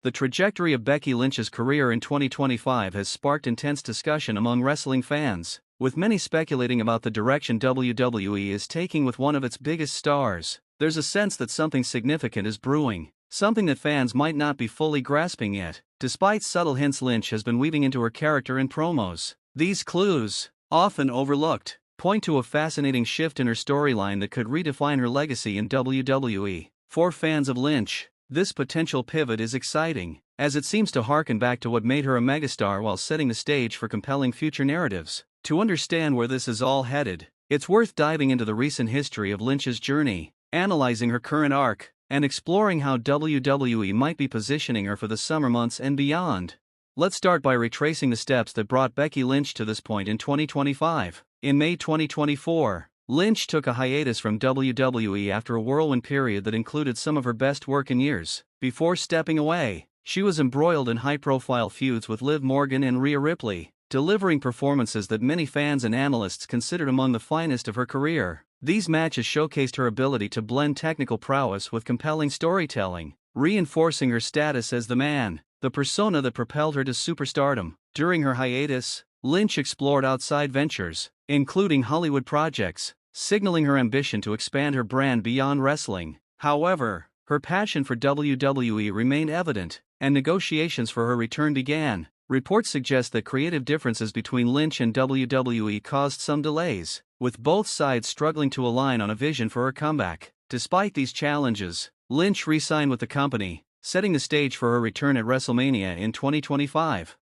The trajectory of Becky Lynch's career in 2025 has sparked intense discussion among wrestling fans, with many speculating about the direction WWE is taking with one of its biggest stars. There's a sense that something significant is brewing, something that fans might not be fully grasping yet, despite subtle hints Lynch has been weaving into her character in promos. These clues, often overlooked, point to a fascinating shift in her storyline that could redefine her legacy in WWE. For fans of Lynch, this potential pivot is exciting, as it seems to harken back to what made her a megastar while setting the stage for compelling future narratives. To understand where this is all headed, it's worth diving into the recent history of Lynch's journey, analyzing her current arc, and exploring how WWE might be positioning her for the summer months and beyond. Let's start by retracing the steps that brought Becky Lynch to this point in 2025. In May 2024, Lynch took a hiatus from WWE after a whirlwind period that included some of her best work in years. Before stepping away, she was embroiled in high-profile feuds with Liv Morgan and Rhea Ripley, delivering performances that many fans and analysts considered among the finest of her career. These matches showcased her ability to blend technical prowess with compelling storytelling, reinforcing her status as the persona that propelled her to superstardom. During her hiatus, Lynch explored outside ventures, including Hollywood projects, signaling her ambition to expand her brand beyond wrestling. However, her passion for WWE remained evident, and negotiations for her return began. Reports suggest that creative differences between Lynch and WWE caused some delays, with both sides struggling to align on a vision for her comeback. Despite these challenges, Lynch re-signed with the company, setting the stage for her return at WrestleMania in 2025.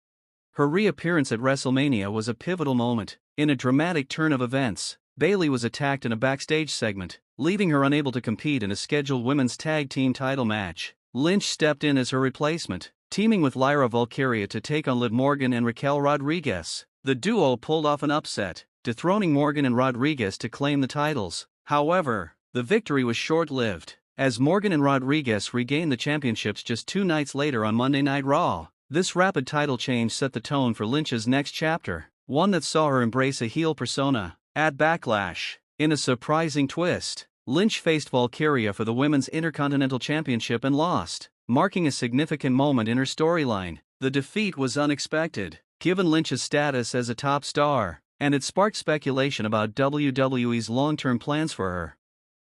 Her reappearance at WrestleMania was a pivotal moment. In a dramatic turn of events, Bayley was attacked in a backstage segment, leaving her unable to compete in a scheduled women's tag team title match. Lynch stepped in as her replacement, teaming with Lyra Valkyria to take on Liv Morgan and Raquel Rodriguez. The duo pulled off an upset, dethroning Morgan and Rodriguez to claim the titles. However, the victory was short-lived, as Morgan and Rodriguez regained the championships just 2 nights later on Monday Night Raw. This rapid title change set the tone for Lynch's next chapter, one that saw her embrace a heel persona. At Backlash, in a surprising twist, Lynch faced Valkyria for the Women's Intercontinental Championship and lost, marking a significant moment in her storyline. The defeat was unexpected, given Lynch's status as a top star, and it sparked speculation about WWE's long-term plans for her.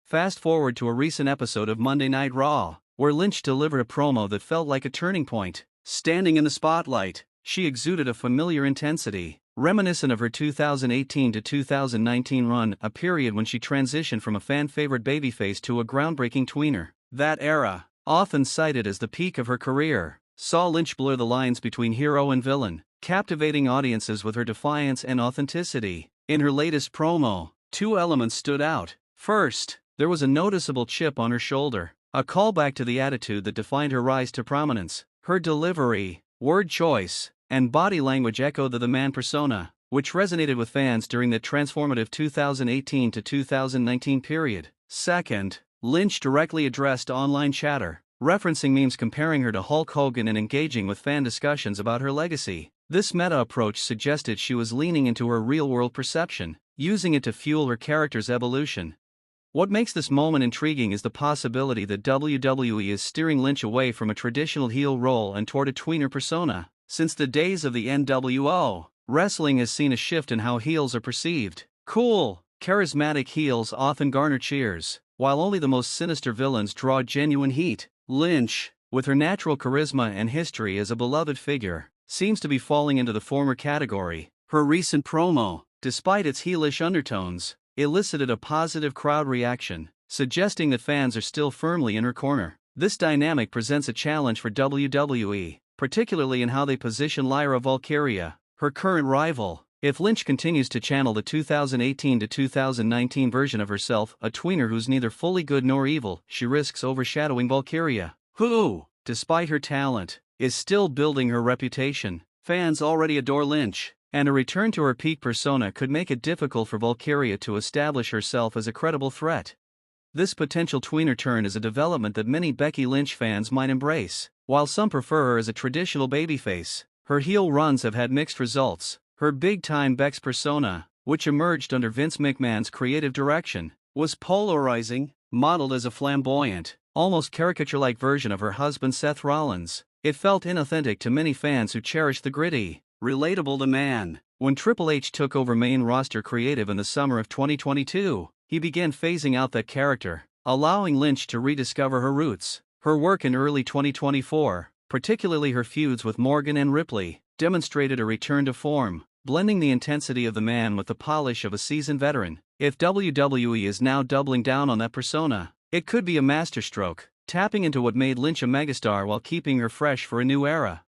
Fast forward to a recent episode of Monday Night Raw, where Lynch delivered a promo that felt like a turning point. Standing in the spotlight, she exuded a familiar intensity, reminiscent of her 2018 to 2019 run, a period when she transitioned from a fan-favorite babyface to a groundbreaking tweener. That era, often cited as the peak of her career, saw Lynch blur the lines between hero and villain, captivating audiences with her defiance and authenticity. In her latest promo, 2 elements stood out. First, there was a noticeable chip on her shoulder, a callback to the attitude that defined her rise to prominence. Her delivery, word choice, and body language echoed the man persona, which resonated with fans during the transformative 2018 to 2019 period. Second, Lynch directly addressed online chatter, referencing memes comparing her to Hulk Hogan and engaging with fan discussions about her legacy. This meta approach suggested she was leaning into her real-world perception, using it to fuel her character's evolution. What makes this moment intriguing is the possibility that WWE is steering Lynch away from a traditional heel role and toward a tweener persona. Since the days of the NWO, wrestling has seen a shift in how heels are perceived. Cool, charismatic heels often garner cheers, while only the most sinister villains draw genuine heat. Lynch, with her natural charisma and history as a beloved figure, seems to be falling into the former category. Her recent promo, despite its heelish undertones, elicited a positive crowd reaction, suggesting that fans are still firmly in her corner. This dynamic presents a challenge for WWE, particularly in how they position Lyra Valkyria, her current rival. If Lynch continues to channel the 2018 to 2019 version of herself, a tweener who's neither fully good nor evil, she risks overshadowing Valkyria, who, despite her talent, is still building her reputation. Fans already adore Lynch, and a return to her peak persona could make it difficult for Valkyria to establish herself as a credible threat. This potential tweener turn is a development that many Becky Lynch fans might embrace. While some prefer her as a traditional babyface, her heel runs have had mixed results. Her big-time Bex persona, which emerged under Vince McMahon's creative direction, was polarizing, modeled as a flamboyant, almost caricature-like version of her husband Seth Rollins. It felt inauthentic to many fans who cherish the gritty, relatable man. When Triple H took over main roster creative in the summer of 2022, he began phasing out that character, allowing Lynch to rediscover her roots. Her work in early 2024, particularly her feuds with Morgan and Ripley, demonstrated a return to form, blending the intensity of the man with the polish of a seasoned veteran. If WWE is now doubling down on that persona, it could be a masterstroke, tapping into what made Lynch a megastar while keeping her fresh for a new era.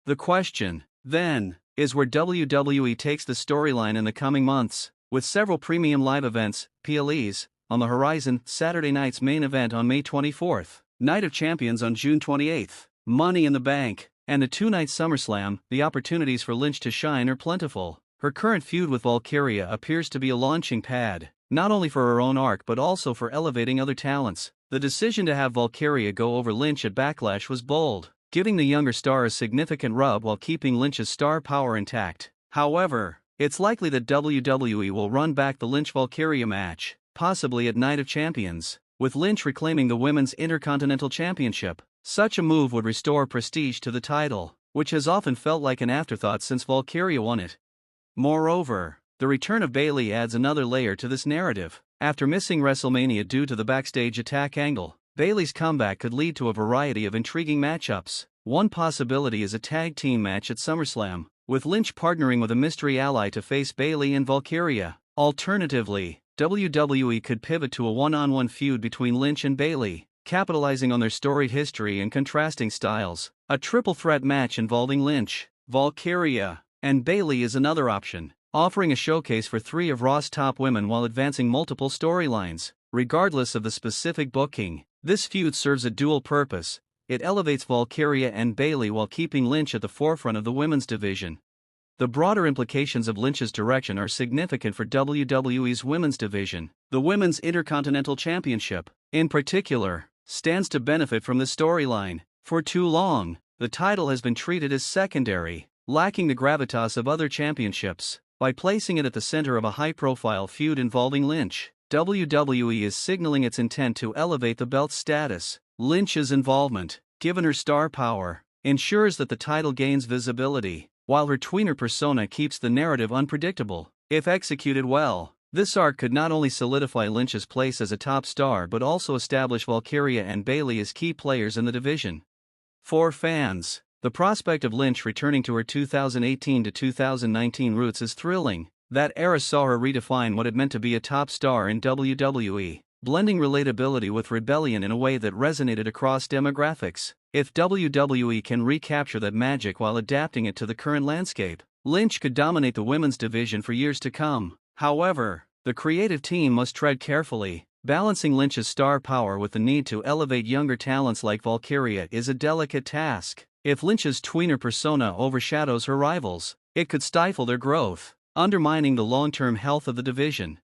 The question, then, is where WWE takes the storyline in the coming months, with several premium live events, PLEs, on the horizon. Saturday night's main event on May 24th, Night of Champions on June 28th, Money in the Bank, and a two-night SummerSlam. The opportunities for Lynch to shine are plentiful. Her current feud with Valkyria appears to be a launching pad, not only for her own arc but also for elevating other talents. The decision to have Valkyria go over Lynch at Backlash was bold, giving the younger star a significant rub while keeping Lynch's star power intact. However, it's likely that WWE will run back the Lynch-Valkyria match, possibly at Night of Champions, with Lynch reclaiming the Women's Intercontinental Championship. Such a move would restore prestige to the title, which has often felt like an afterthought since Valkyria won it. Moreover, the return of Bayley adds another layer to this narrative. After missing WrestleMania due to the backstage attack angle, Bayley's comeback could lead to a variety of intriguing matchups. One possibility is a tag team match at SummerSlam, with Lynch partnering with a mystery ally to face Bayley and Valkyria. Alternatively, WWE could pivot to a one-on-one feud between Lynch and Bayley, capitalizing on their storied history and contrasting styles. A triple threat match involving Lynch, Valkyria, and Bayley is another option, offering a showcase for three of Raw's top women while advancing multiple storylines. Regardless of the specific booking, this feud serves a dual purpose. It elevates Valkyria and Bayley while keeping Lynch at the forefront of the women's division. The broader implications of Lynch's direction are significant for WWE's women's division. The Women's Intercontinental Championship, in particular, stands to benefit from this storyline. For too long, the title has been treated as secondary, lacking the gravitas of other championships. By placing it at the center of a high-profile feud involving Lynch, WWE is signaling its intent to elevate the belt's status. Lynch's involvement, given her star power, ensures that the title gains visibility, while her tweener persona keeps the narrative unpredictable. If executed well, this arc could not only solidify Lynch's place as a top star but also establish Valkyria and Bayley as key players in the division. For fans, the prospect of Lynch returning to her 2018 to 2019 roots is thrilling. That era saw her redefine what it meant to be a top star in WWE, blending relatability with rebellion in a way that resonated across demographics. If WWE can recapture that magic while adapting it to the current landscape, Lynch could dominate the women's division for years to come. However, the creative team must tread carefully. Balancing Lynch's star power with the need to elevate younger talents like Valkyria is a delicate task. If Lynch's tweener persona overshadows her rivals, it could stifle their growth, undermining the long-term health of the division.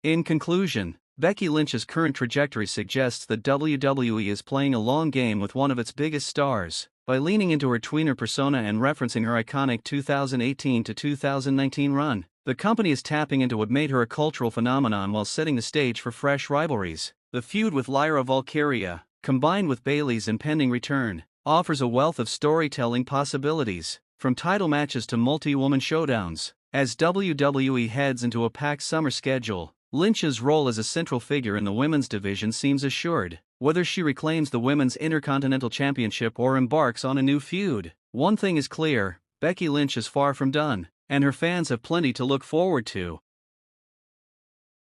In conclusion, Becky Lynch's current trajectory suggests that WWE is playing a long game with one of its biggest stars. By leaning into her tweener persona and referencing her iconic 2018 to 2019 run, the company is tapping into what made her a cultural phenomenon while setting the stage for fresh rivalries. The feud with Lyra Valkyria, combined with Bayley's impending return, offers a wealth of storytelling possibilities, from title matches to multi-woman showdowns. As WWE heads into a packed summer schedule, Lynch's role as a central figure in the women's division seems assured. Whether she reclaims the Women's Intercontinental Championship or embarks on a new feud, one thing is clear: Becky Lynch is far from done, and her fans have plenty to look forward to.